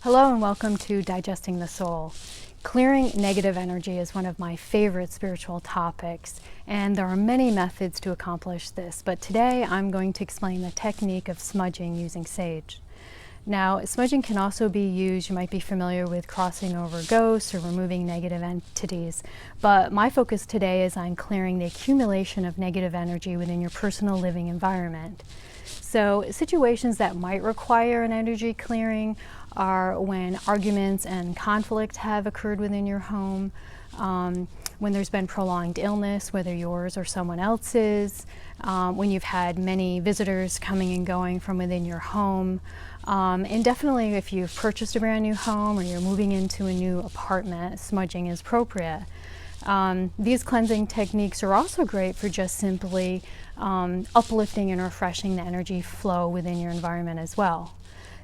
Hello and welcome to Digesting the Soul. Clearing negative energy is one of my favorite spiritual topics, and there are many methods to accomplish this, but today I'm going to explain the technique of smudging using sage. Now, smudging can also be used, you might be familiar with crossing over ghosts or removing negative entities, but my focus today is on clearing the accumulation of negative energy within your personal living environment. So situations that might require an energy clearing are when arguments and conflict have occurred within your home, when there's been prolonged illness, whether yours or someone else's, when you've had many visitors coming and going from within your home, and definitely if you've purchased a brand new home or you're moving into a new apartment, smudging is appropriate. These cleansing techniques are also great for just simply uplifting and refreshing the energy flow within your environment as well.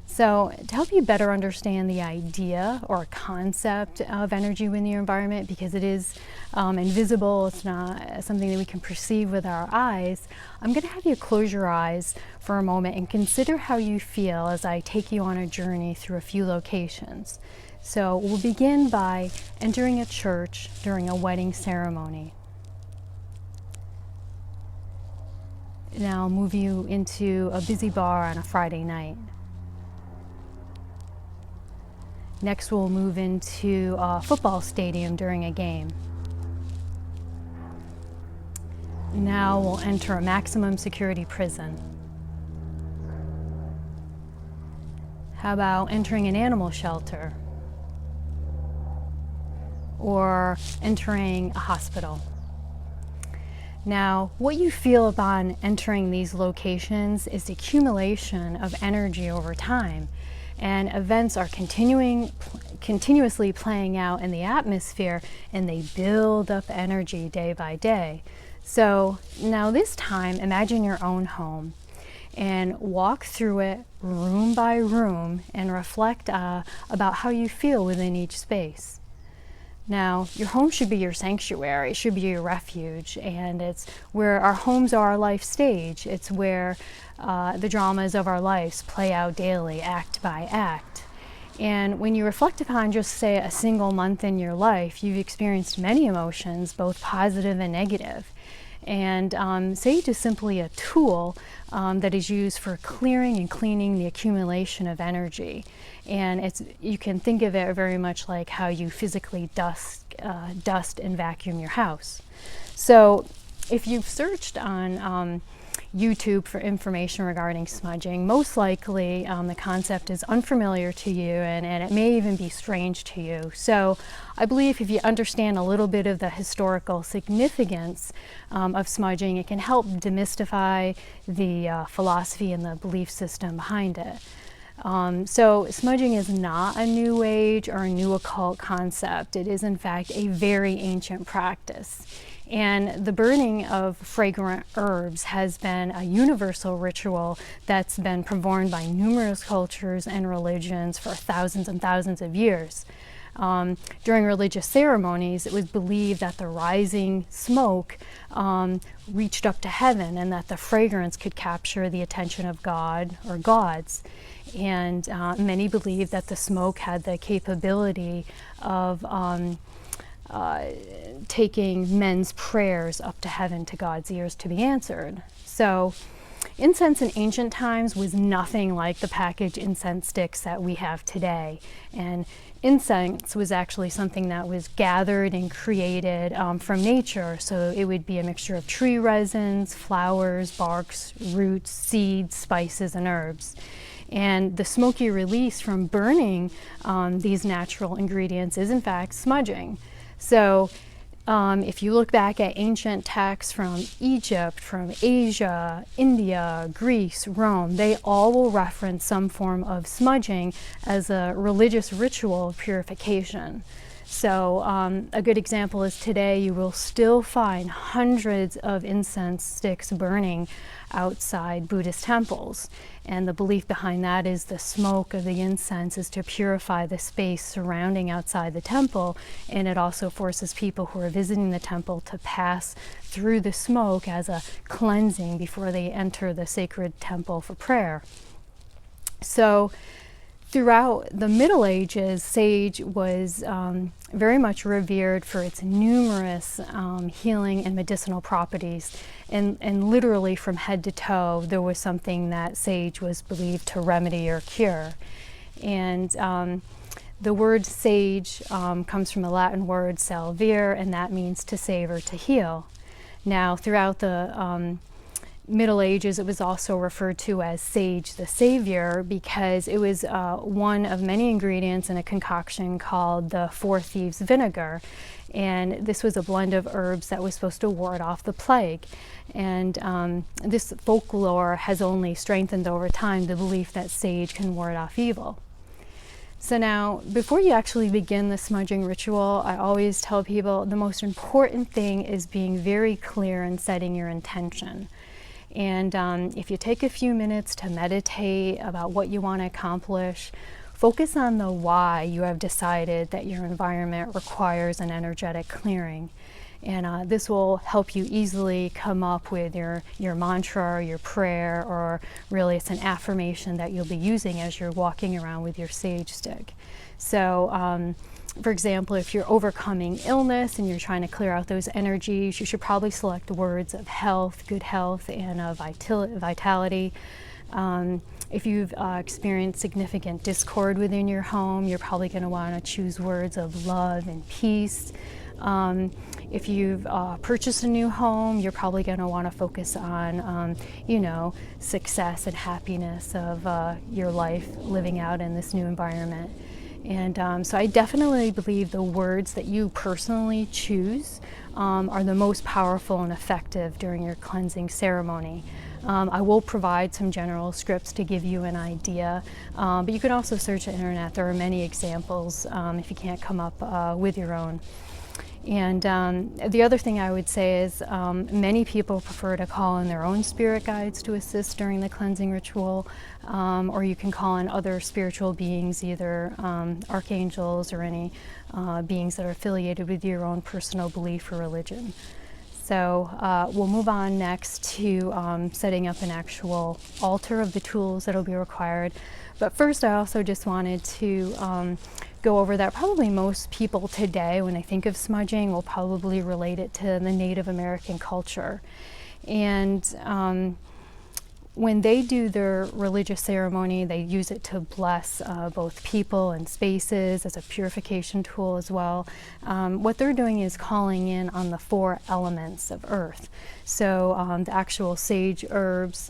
So to help you better understand the idea or concept of energy within your environment, because it is invisible, it's not something that we can perceive with our eyes, I'm going to have you close your eyes for a moment and consider how you feel as I take you on a journey through a few locations. So we'll begin by entering a church during a wedding ceremony. Now I'll move you into a busy bar on a Friday night. Next we'll move into a football stadium during a game. Now we'll enter a maximum security prison. How about entering an animal shelter? Or entering a hospital? Now, what you feel upon entering these locations is the accumulation of energy over time, and events are continuously playing out in the atmosphere, and they build up energy day by day. So now this time, imagine your own home and walk through it room by room and reflect about how you feel within each space. Now, your home should be your sanctuary, it should be your refuge, and it's where our homes are our life stage. It's where the dramas of our lives play out daily, act by act. And when you reflect upon just, say, a single month in your life, you've experienced many emotions, both positive and negative. And sage is simply a tool that is used for clearing and cleaning the accumulation of energy. And you can think of it very much like how you physically dust and vacuum your house. So if you've searched on YouTube for information regarding smudging, most likely the concept is unfamiliar to you, and it may even be strange to you. So I believe if you understand a little bit of the historical significance of smudging, it can help demystify the philosophy and the belief system behind it. So smudging is not a new age or a new occult concept. It is in fact a very ancient practice. And the burning of fragrant herbs has been a universal ritual that's been performed by numerous cultures and religions for thousands and thousands of years. During religious ceremonies, it was believed that the rising smoke reached up to heaven and that the fragrance could capture the attention of God or gods. And many believed that the smoke had the capability of taking men's prayers up to heaven to God's ears to be answered. So incense in ancient times was nothing like the packaged incense sticks that we have today. And incense was actually something that was gathered and created from nature. So it would be a mixture of tree resins, flowers, barks, roots, seeds, spices, and herbs. And the smoky release from burning these natural ingredients is in fact smudging. So if you look back at ancient texts from Egypt, from Asia, India, Greece, Rome, they all will reference some form of smudging as a religious ritual of purification. So a good example is today you will still find hundreds of incense sticks burning outside Buddhist temples. And the belief behind that is the smoke of the incense is to purify the space surrounding outside the temple, and it also forces people who are visiting the temple to pass through the smoke as a cleansing before they enter the sacred temple for prayer. So throughout the Middle Ages, sage was very much revered for its numerous healing and medicinal properties. And literally from head to toe, there was something that sage was believed to remedy or cure. And the word sage comes from the Latin word salvere, and that means to save or to heal. Now, throughout the Middle Ages, it was also referred to as sage the savior because it was one of many ingredients in a concoction called the Four Thieves vinegar. And this was a blend of herbs that was supposed to ward off the plague. And this folklore has only strengthened over time the belief that sage can ward off evil. So now, before you actually begin the smudging ritual, I always tell people the most important thing is being very clear and setting your intention. And if you take a few minutes to meditate about what you want to accomplish, focus on the why you have decided that your environment requires an energetic clearing. And this will help you easily come up with your mantra or your prayer, or really it's an affirmation that you'll be using as you're walking around with your sage stick. So for example, if you're overcoming illness and you're trying to clear out those energies, you should probably select words of health, good health, and vitality. If you've experienced significant discord within your home, you're probably going to want to choose words of love and peace. If you've purchased a new home, you're probably going to want to focus on, success and happiness of your life living out in this new environment. And so I definitely believe the words that you personally choose are the most powerful and effective during your cleansing ceremony. I will provide some general scripts to give you an idea, but you can also search the internet. There are many examples if you can't come up with your own. And the other thing I would say is many people prefer to call in their own spirit guides to assist during the cleansing ritual, or you can call in other spiritual beings, either archangels or any beings that are affiliated with your own personal belief or religion. So we'll move on next to setting up an actual altar of the tools that will be required. But first, I also just wanted to go over that probably most people today, when they think of smudging, will probably relate it to the Native American culture. And when they do their religious ceremony, they use it to bless both people and spaces as a purification tool as well. What they're doing is calling in on the four elements of earth. So the actual sage herbs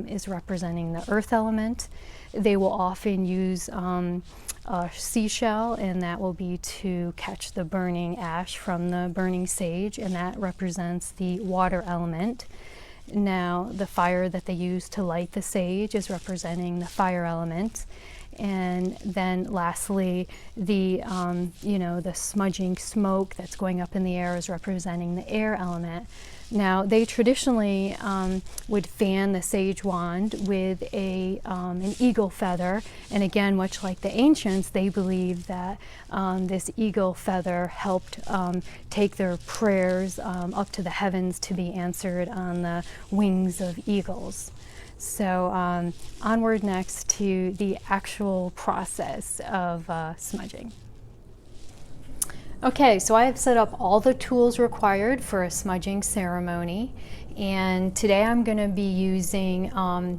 is representing the earth element. They will often use a seashell, and that will be to catch the burning ash from the burning sage, and that represents the water element. Now, the fire that they use to light the sage is representing the fire element. And then lastly, the smudging smoke that's going up in the air is representing the air element. Now, they traditionally would fan the sage wand with an eagle feather. And again, much like the ancients, they believed that this eagle feather helped take their prayers up to the heavens to be answered on the wings of eagles. So onward next to the actual process of smudging. Okay, so I have set up all the tools required for a smudging ceremony, and today I'm going to be using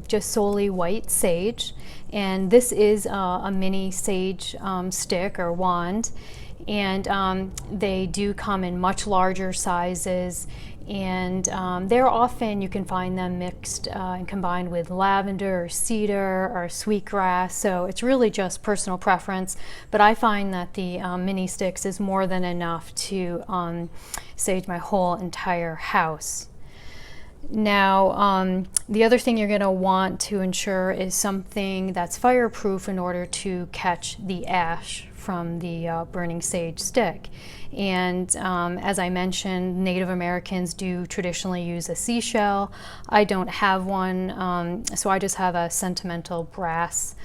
just solely white sage, and this is a mini sage stick or wand, and they do come in much larger sizes, and they're often, you can find them mixed and combined with lavender or cedar or sweetgrass, so it's really just personal preference, but I find that the mini sticks is more than enough to sage my whole entire house. Now, the other thing you're going to want to ensure is something that's fireproof in order to catch the ash from the burning sage stick. And as I mentioned, Native Americans do traditionally use a seashell. I don't have one, so I just have a sentimental brass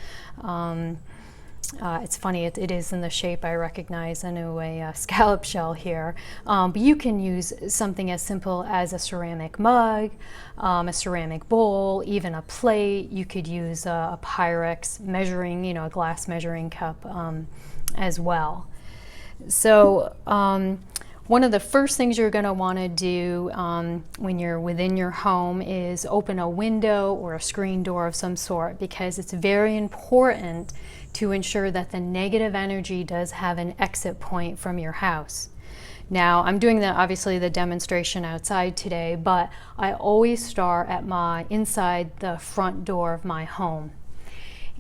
It's funny, it is in the shape I recognize. I know a scallop shell here. But you can use something as simple as a ceramic mug, a ceramic bowl, even a plate. You could use a Pyrex measuring, a glass measuring cup as well. So one of the first things you're going to want to do when you're within your home is open a window or a screen door of some sort, because it's very important to ensure that the negative energy does have an exit point from your house. Now, I'm doing obviously the demonstration outside today, but I always start at inside the front door of my home.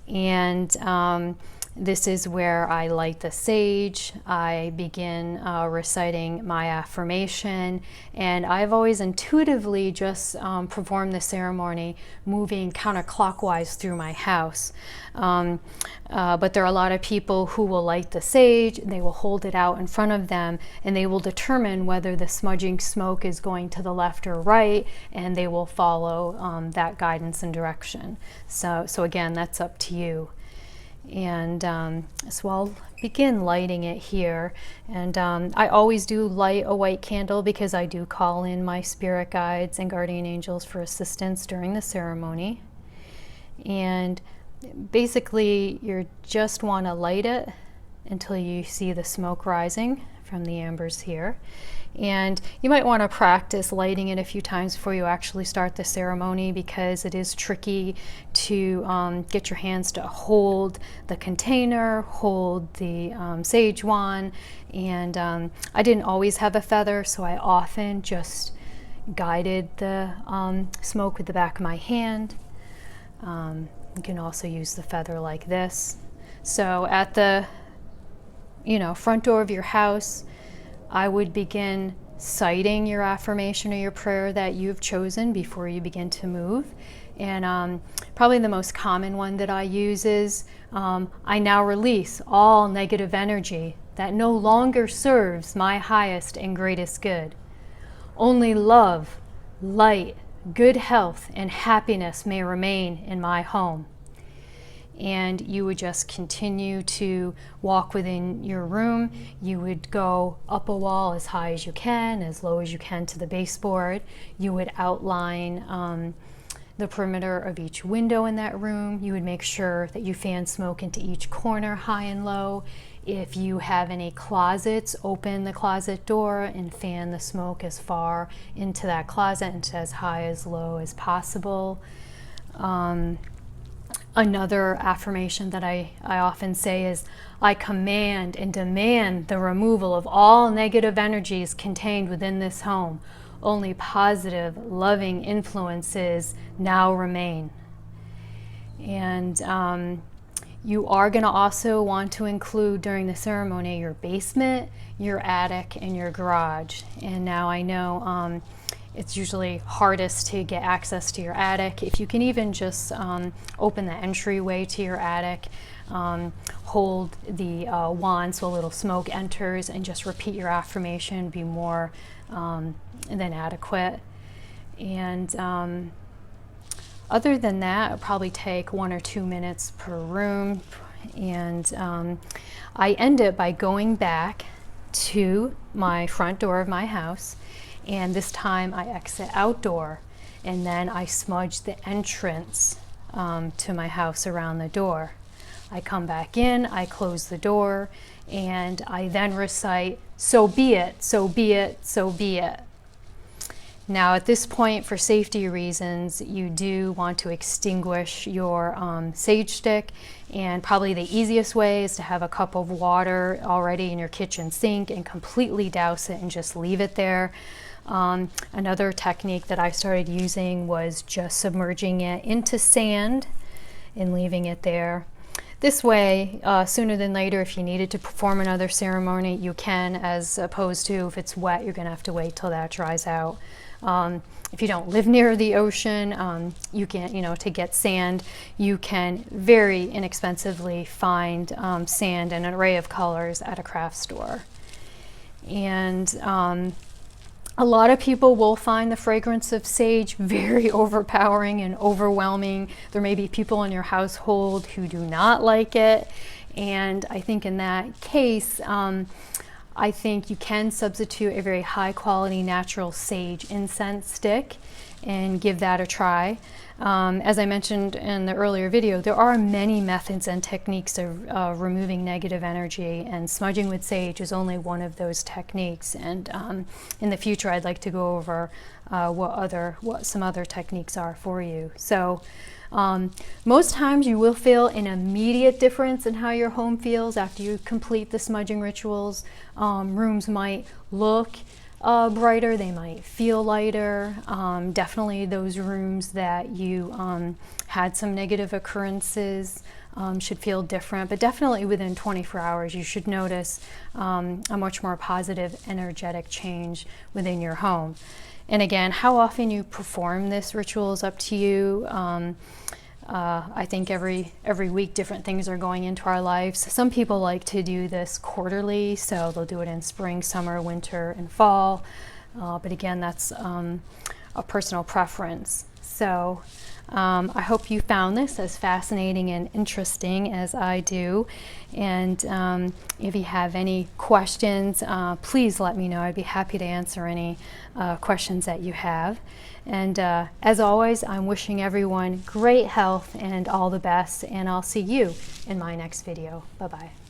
And this is where I light the sage. I begin reciting my affirmation, and I've always intuitively just performed the ceremony moving counterclockwise through my house. But there are a lot of people who will light the sage, they will hold it out in front of them, and they will determine whether the smudging smoke is going to the left or right, and they will follow that guidance and direction. So again, that's up to you. And so I'll begin lighting it here. And I always do light a white candle because I do call in my spirit guides and guardian angels for assistance during the ceremony. And basically, you just want to light it until you see the smoke rising from the ambers here. And you might want to practice lighting it a few times before you actually start the ceremony, because it is tricky to get your hands to hold the container, hold the sage wand. And I didn't always have a feather, so I often just guided the smoke with the back of my hand. You can also use the feather like this. So at the front door of your house, I would begin citing your affirmation or your prayer that you've chosen before you begin to move. And probably the most common one that I use is, I now release all negative energy that no longer serves my highest and greatest good. Only love, light, good health, and happiness may remain in my home. And you would just continue to walk within your room. You would go up a wall as high as you can, as low as you can to the baseboard. You would outline the perimeter of each window in that room. You would make sure that you fan smoke into each corner, high and low. If you have any closets, open the closet door and fan the smoke as far into that closet and to as high as low as possible. Another affirmation that I often say is, I command and demand the removal of all negative energies contained within this home. Only positive, loving influences now remain. And you are going to also want to include during the ceremony your basement, your attic, and your garage. And now I know it's usually hardest to get access to your attic. If you can even just open the entryway to your attic, hold the wand so a little smoke enters, and just repeat your affirmation, be more than adequate. And other than that, it'll probably take 1 or 2 minutes per room. And I end it by going back to my front door of my house. And this time I exit outdoor, and then I smudge the entrance to my house around the door. I come back in, I close the door, and I then recite, "So be it, so be it, so be it." Now at this point, for safety reasons, you do want to extinguish your sage stick, and probably the easiest way is to have a cup of water already in your kitchen sink and completely douse it and just leave it there. Another technique that I started using was just submerging it into sand and leaving it there. This way, sooner than later, if you needed to perform another ceremony, you can, as opposed to if it's wet, you're going to have to wait till that dries out. If you don't live near the ocean, you can, to get sand, you can very inexpensively find sand in an array of colors at a craft store. And a lot of people will find the fragrance of sage very overpowering and overwhelming. There may be people in your household who do not like it. And I think in that case, I think you can substitute a very high quality natural sage incense stick and give that a try. As I mentioned in the earlier video, there are many methods and techniques of removing negative energy, and smudging with sage is only one of those techniques. And in the future, I'd like to go over what some other techniques are for you. So most times you will feel an immediate difference in how your home feels after you complete the smudging rituals. Rooms might look brighter, they might feel lighter. Definitely those rooms that you had some negative occurrences should feel different, but definitely within 24 hours you should notice a much more positive energetic change within your home. And again, how often you perform this ritual is up to you. I think every week different things are going into our lives. Some people like to do this quarterly, so they'll do it in spring, summer, winter, and fall. But again, that's a personal preference. So I hope you found this as fascinating and interesting as I do. And if you have any questions, please let me know. I'd be happy to answer any questions that you have. And as always, I'm wishing everyone great health and all the best, and I'll see you in my next video. Bye-bye.